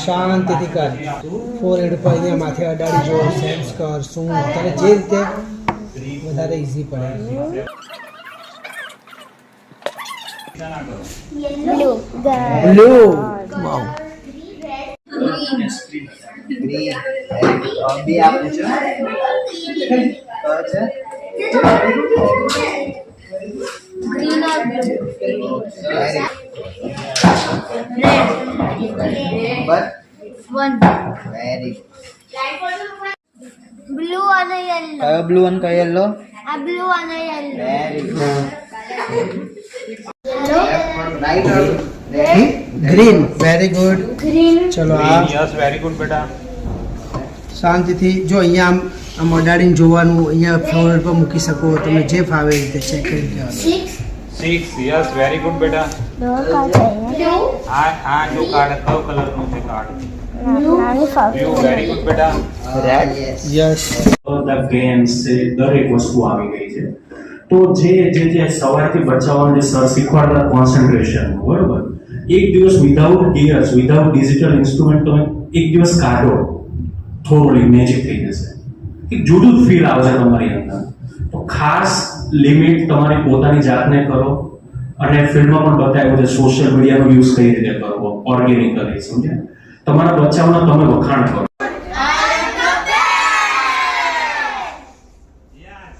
શાંતિથી કર. ફોરહેડ પર અહીંયા માથે અડાડી જો, સેન્સ કર શું તને જે રીતે વધારે ઈઝી પડે. બ્લુ વાવ. બી આપું છું. Green or blue? Red. But One. very Blue and a yellow. kaya blue and kaya yellow. A blue and a yellow. Very good. Yellow. Right or ready? Green. Very good. Green. ચલો આ yes very good બેટા. શાંતિથી જો અહીંયા આમ અડાડીને જોવાનું. અહીંયા floor પર મૂકી શકો. તમે જે ફાવે એ રીતે ચેક કરી દેવાનું. 6 યસ વેરી ગુડ બેટા. Blue. આ જો કાર્ડ કયો કલર નું છે કાર્ડ? બ્લુ વેરી ગુડ બેટા. Red. Yes. યસ. બધા ગેમ્સ છે દરેક વસ્તુ આવી ગઈ છે. તો જે સવારથી બચ્ચાઓને સર શીખવાડતા કોન્સન્ટ્રેશન બરોબર એક દિવસ without gears without digital instrument તમે એક દિવસ કાઢો થોડું મેજિક થઈ જશે. એક જુદું ફીલ આવશે તમારી અંદર. તો ખાસ લિમિટ તમારી પોતાની જાતને કરો અને ફિલ્ડમાં પણ બતાવ્યું છે સોશિયલ મીડિયાનો યુઝ કઈ રીતે કરવો ઓર્ગેનિકલી સમજ્યા. તમારા બચ્ચાઓના તમે વખાણ કરો. યસ